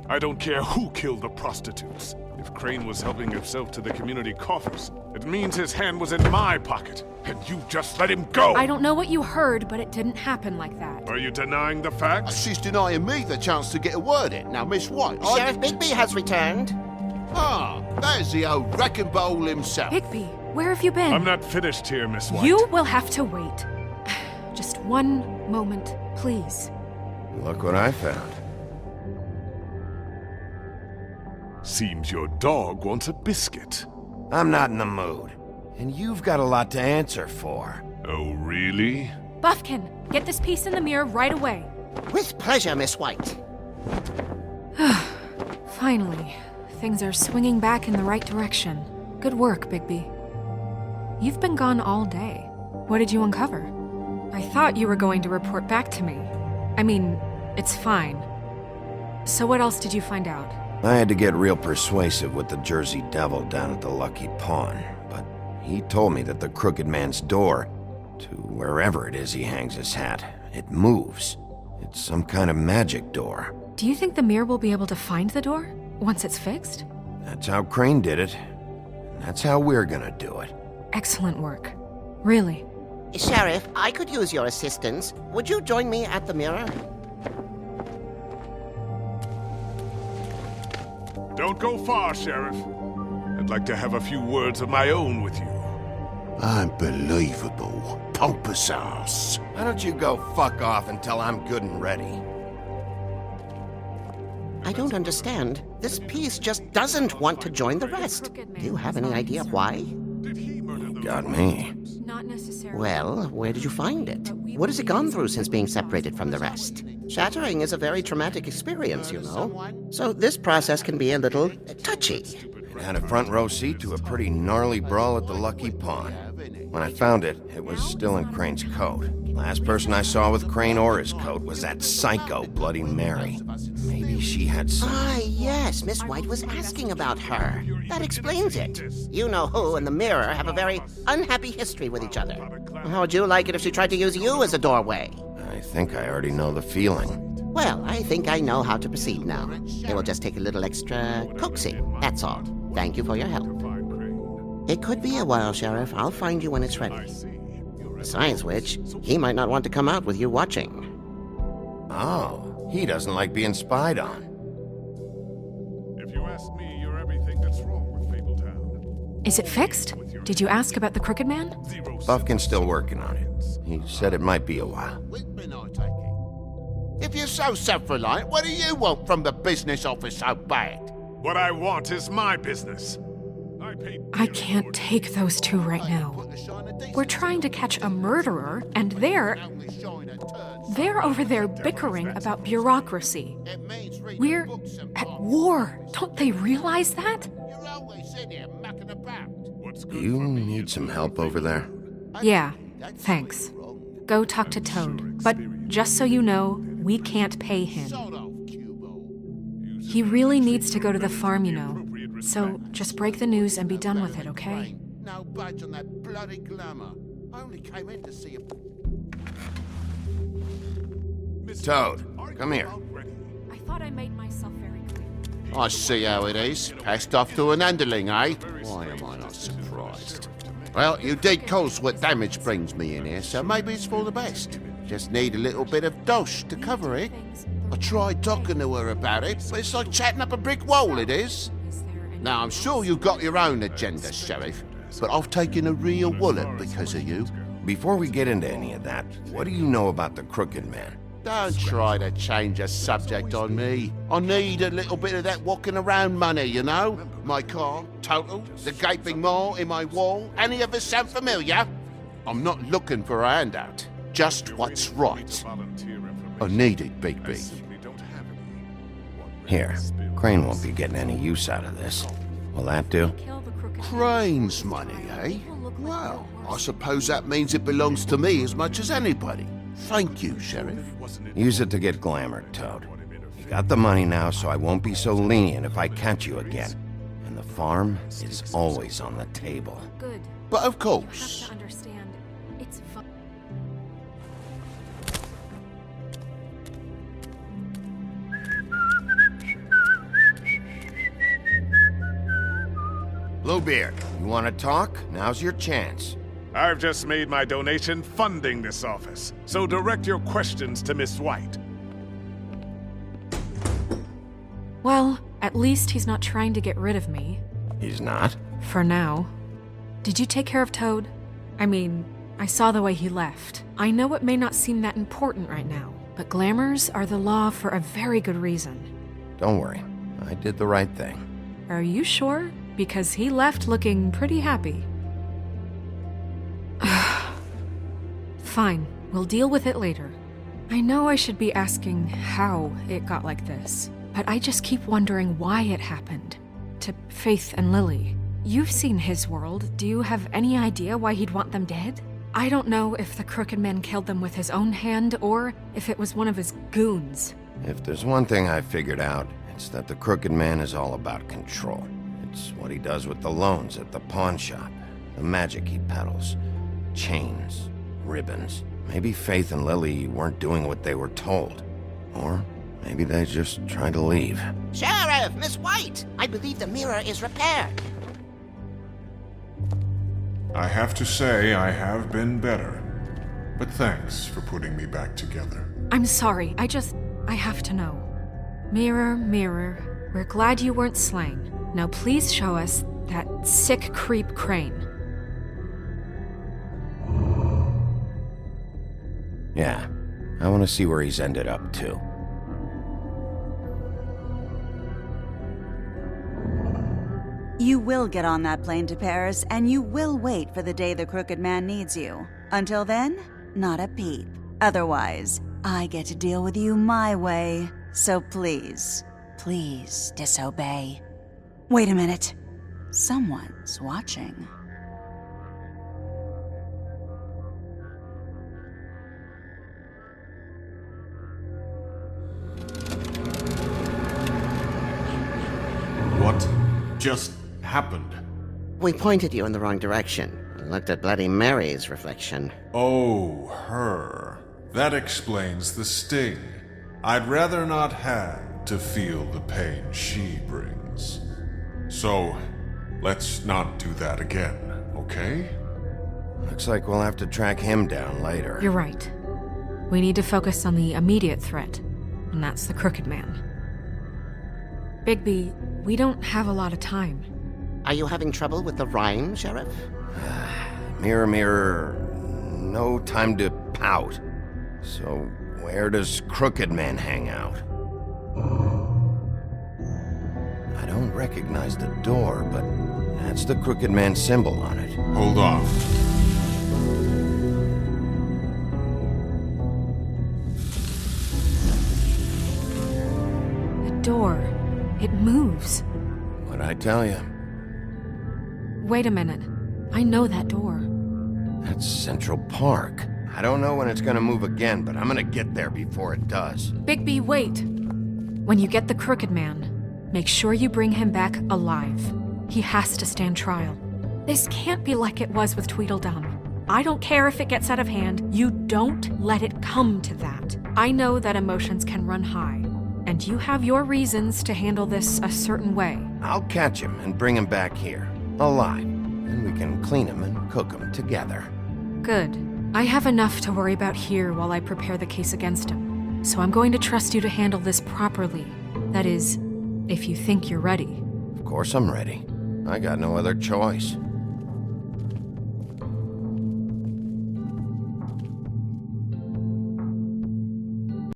I don't care who killed the prostitutes. If Crane was helping himself to the community coffers, it means his hand was in my pocket, and you just let him go! I don't know what you heard, but it didn't happen like that. Are you denying the facts? She's denying me the chance to get a word in. Now, Miss White, Sheriff Bigby has returned. Ah, there's the old wrecking bowl himself. Bigby, where have you been? I'm not finished here, Miss White. You will have to wait. Just one moment, please. Look what I found. Seems your dog wants a biscuit. I'm not in the mood. And you've got a lot to answer for. Oh, really? Buffkin, get this piece in the mirror right away. With pleasure, Miss White. Finally, things are swinging back in the right direction. Good work, Bigby. You've been gone all day. What did you uncover? I thought you were going to report back to me. I mean, it's fine. So what else did you find out? I had to get real persuasive with the Jersey Devil down at the Lucky Pawn, but he told me that the Crooked Man's door, to wherever it is he hangs his hat, it moves. It's some kind of magic door. Do you think the mirror will be able to find the door once it's fixed? That's how Crane did it. And that's how we're gonna do it. Excellent work. Really. Sheriff, I could use your assistance. Would you join me at the mirror? Don't go far, Sheriff. I'd like to have a few words of my own with you. Unbelievable. Pompous ass. Why don't you go fuck off until I'm good and ready? I don't understand. This piece just doesn't want to join the rest. Do you have any idea why? Got me. Not necessarily. Well, where did you find it? What has it gone through since being separated from the rest? Shattering is a very traumatic experience, you know. So this process can be a little touchy. I had a front row seat to a pretty gnarly brawl at the Lucky Pawn. When I found it, it was still in Crane's coat. Last person I saw with Crane or his coat was that psycho Bloody Mary. Maybe she had some... Ah, yes, Miss White was asking about her. That explains it. You know who and the mirror have a very unhappy history with each other. How would you like it if she tried to use you as a doorway? I think I already know the feeling. Well, I think I know how to proceed now. It will just take a little extra coaxing, that's all. Thank you for your help. It could be a while, Sheriff. I'll find you when it's ready. Besides which, he might not want to come out with you watching. Oh, he doesn't like being spied on. If you ask me, you're everything that's wrong with Fabletown. Is it fixed? Did you ask about the Crooked Man? Buffkin's still working on it. He said it might be a while. If you're so self-reliant, what do you want from the business office so bad? What I want is my business. I can't take those two right now. We're trying to catch a murderer, and they're over there bickering about bureaucracy. We're at war. Don't they realize that? You need some help over there? Yeah, thanks. Go talk to Toad. But just so you know, we can't pay him. He really needs to go to the farm, you know. So just break the news and be done with it, okay? No budge on that bloody glamour. I only came in to see Toad, come here. I thought I made myself very clear. I see how it is. Passed off to an underling, eh? Why am I not surprised? Well, you did cause what damage brings me in here, so maybe it's for the best. Just need a little bit of dosh to cover it. I tried talking to her about it, but it's like chatting up a brick wall, it is. Now, I'm sure you've got your own agenda, Sheriff, but I've taken a real wallet because of you. Before we get into any of that, what do you know about the Crooked Man? Don't try to change a subject on me. I need a little bit of that walking around money, you know? My car, total, the gaping maw in my wall. Any of us sound familiar? I'm not looking for a handout, just what's right. I need it, Bigby. Here, Crane won't be getting any use out of this. Will that do? Crane's money, eh? Well, I suppose that means it belongs to me as much as anybody. Thank you, Sheriff. Use it to get glamored, Toad. You got the money now, so I won't be so lenient if I catch you again. And the farm is always on the table. Good. But of You course. have to understand. It's fun. Bluebeard, you want to talk? Now's your chance. I've just made my donation funding this office, so direct your questions to Miss White. Well, at least he's not trying to get rid of me. He's not? For now. Did you take care of Toad? I mean, I saw the way he left. I know it may not seem that important right now, but glamours are the law for a very good reason. Don't worry. I did the right thing. Are you sure? Because he left looking pretty happy. Fine, we'll deal with it later. I know I should be asking how it got like this, but I just keep wondering why it happened. To Faith and Lily. You've seen his world. Do you have any idea why he'd want them dead? I don't know if the Crooked Man killed them with his own hand or if it was one of his goons. If there's one thing I figured out, it's that the Crooked Man is all about control. It's what he does with the loans at the pawn shop, the magic he peddles, chains, ribbons. Maybe Faith and Lily weren't doing what they were told. Or maybe they just tried to leave. Sheriff, Miss White! I believe the mirror is repaired. I have to say I have been better. But thanks for putting me back together. I'm sorry, I have to know. Mirror, mirror, we're glad you weren't slain. Now please show us that sick creep Crane. Yeah, I want to see where he's ended up, too. You will get on that plane to Paris, and you will wait for the day the Crooked Man needs you. Until then, not a peep. Otherwise, I get to deal with you my way. So please, please disobey. Wait a minute. Someone's watching. What just happened? We pointed you in the wrong direction and looked at Bloody Mary's reflection. Oh, her. That explains the sting. I'd rather not have to feel the pain she brings. So, let's not do that again, okay? Looks like we'll have to track him down later. You're right. We need to focus on the immediate threat, and that's the Crooked Man. Bigby, we don't have a lot of time. Are you having trouble with the rhyme, Sheriff? Mirror, mirror, no time to pout. So, where does Crooked Man hang out? I don't recognize the door, but that's the Crooked Man symbol on it. Hold on. The door. It moves. What'd I tell you? Wait a minute. I know that door. That's Central Park. I don't know when it's gonna move again, but I'm gonna get there before it does. Bigby, wait! When you get the Crooked Man, make sure you bring him back alive. He has to stand trial. This can't be like it was with Tweedledum. I don't care if it gets out of hand. You don't let it come to that. I know that emotions can run high, and you have your reasons to handle this a certain way. I'll catch him and bring him back here, alive. And we can clean him and cook him together. Good. I have enough to worry about here while I prepare the case against him. So I'm going to trust you to handle this properly. That is, if you think you're ready. Of course I'm ready. I got no other choice.